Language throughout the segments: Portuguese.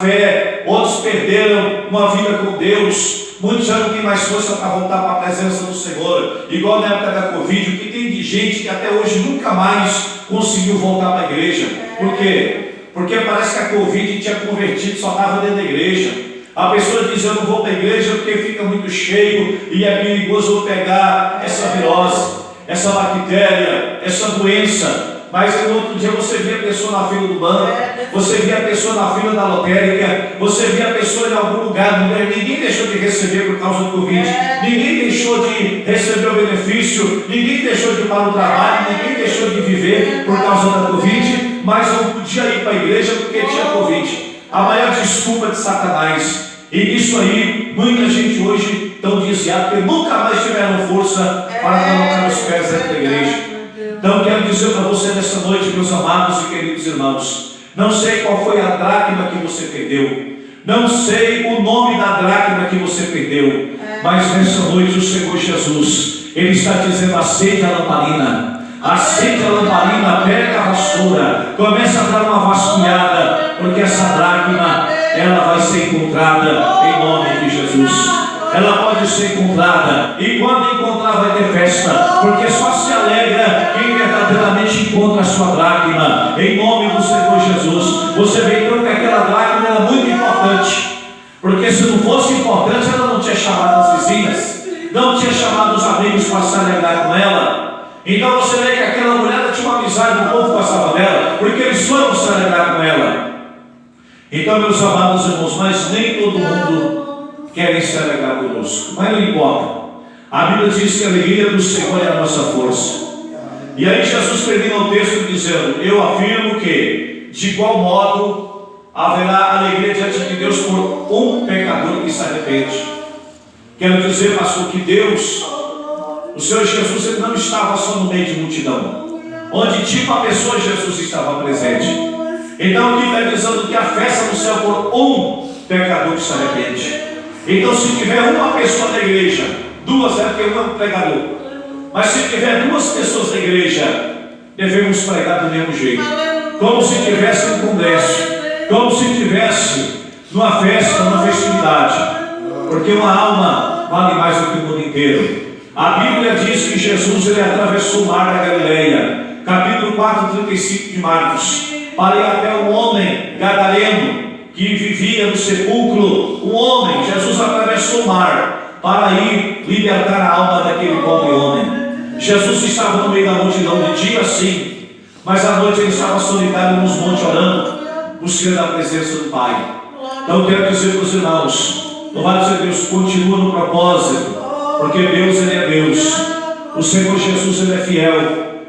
fé, outros perderam uma vida com Deus, muitos já não têm mais força para voltar para a presença do Senhor, igual na época da Covid. O que tem de gente que até hoje nunca mais conseguiu voltar para a igreja. Por quê? Porque parece que a Covid tinha convertido, só estava dentro da igreja. A pessoa diz: eu não vou para a igreja porque fica muito cheio e é perigoso eu pegar essa virose, essa bactéria, essa doença. Mas no outro dia você vê a pessoa na fila do banco, você vê a pessoa na fila da lotérica, você vê a pessoa em algum lugar, ninguém deixou de receber por causa do Covid, ninguém deixou de receber o benefício, ninguém deixou de ir para o trabalho, ninguém deixou de viver por causa da Covid, mas não podia ir para a igreja porque tinha Covid. A maior desculpa de Satanás. E nisso aí, muita gente hoje estão desviada porque nunca mais tiveram força para colocar os pés dentro da igreja. Então quero dizer para você nessa noite, meus amados e queridos irmãos, não sei qual foi a dracma que você perdeu, não sei o nome da dracma que você perdeu, mas nessa noite o Senhor Jesus, Ele está dizendo: acende a lamparina, acende a lamparina, pega a vassoura, começa a dar uma vasculhada, porque essa dracma, ela vai ser encontrada em nome de Jesus. Ela pode ser encontrada, e quando encontrar vai ter festa, porque só se alegra quem verdadeiramente encontra a sua dracma, em nome do Senhor Jesus. Você vê então que aquela dracma era muito importante, porque se não fosse importante ela não tinha chamado as vizinhas, não tinha chamado os amigos para se alegrar com ela. Então você vê que aquela mulher tinha uma amizade, o povo passava dela, porque eles foram se alegrar com ela. Então, meus amados irmãos, mas nem todo mundo querem se alegrar conosco, mas não importa. A Bíblia diz que a alegria do Senhor é a nossa força. E aí Jesus termina o texto dizendo: eu afirmo que de igual modo haverá alegria diante de Deus por um pecador que se arrepende. Quero dizer, pastor, que Deus, o Senhor Jesus, Ele não estava só no meio de multidão, onde tipo a pessoa Jesus estava presente. Então aqui está dizendo que a festa no céu por um pecador que se arrepende. Então se tiver uma pessoa na igreja, duas, é porque um é um pregador, mas se tiver duas pessoas na igreja, devemos pregar do mesmo jeito, como se tivesse um congresso, como se tivesse numa festa, numa festividade, porque uma alma vale mais do que o mundo inteiro. A Bíblia diz que Jesus, ele atravessou o mar da Galileia, capítulo 4:35 de Marcos, para ir até um homem gadareno que vivia no sepulcro. Um homem, Jesus atravessou o mar para ir libertar a alma daquele pobre homem. Jesus estava no meio da multidão de dia, sim, mas à noite ele estava solitário nos montes orando, buscando a presença do Pai. Então quero dizer para os irmãos, louvado seja Deus, continua no propósito, porque Deus, Ele é Deus. O Senhor Jesus, Ele é fiel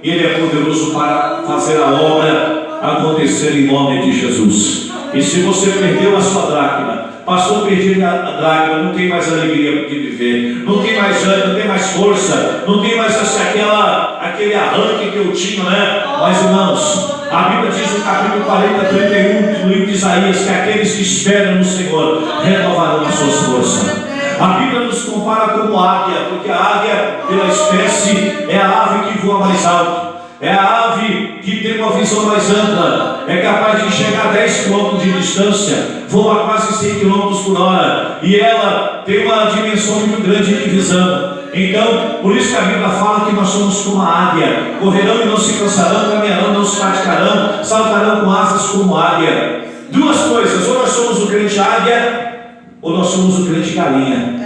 e Ele é poderoso para fazer a obra acontecer em nome de Jesus. E se você perdeu a sua dracma, passou a perder a dracma, não tem mais alegria de viver, não tem mais ânimo, não tem mais força, não tem mais aquele arranque que eu tinha, né? Mas irmãos, a Bíblia diz no capítulo 40:31 do livro de Isaías que aqueles que esperam no Senhor renovarão as suas forças. A Bíblia nos compara como águia, porque a águia, pela espécie, é a ave que voa mais alto, é a ave que tem uma visão mais ampla, é capaz de chegar a 10 km de distância, voa quase 100 km por hora, e ela tem uma dimensão muito grande de visão. Então, por isso que a Bíblia fala que nós somos como a águia: correrão e não se cansarão, caminharão e não se fatigarão, saltarão com asas como águia. Duas coisas: ou nós somos o crente águia, ou nós somos o crente galinha.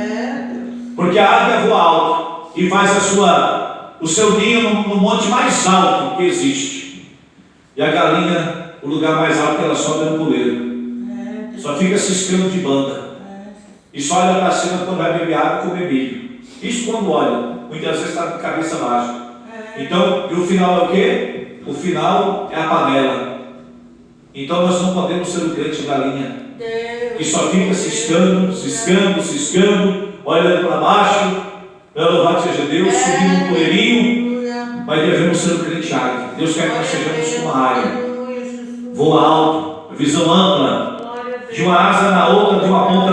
Porque a águia voa alto e faz o seu ninho no monte mais alto que existe. E a galinha, o lugar mais alto que ela sobe é no puleiro. Só fica ciscando de banda. E só olha para cima quando vai beber água e comer milho. Isso quando olha. Muitas vezes está de cabeça baixa. Então, e o final é o quê? O final é a panela. então nós não podemos ser o crente galinha, que só fica ciscando, olhando para baixo, louvado seja Deus, subindo um poeirinho, mas devemos ser o crente águia. Deus quer que nós sejamos como a águia, voa alto, visão ampla, de uma asa na outra, de uma ponta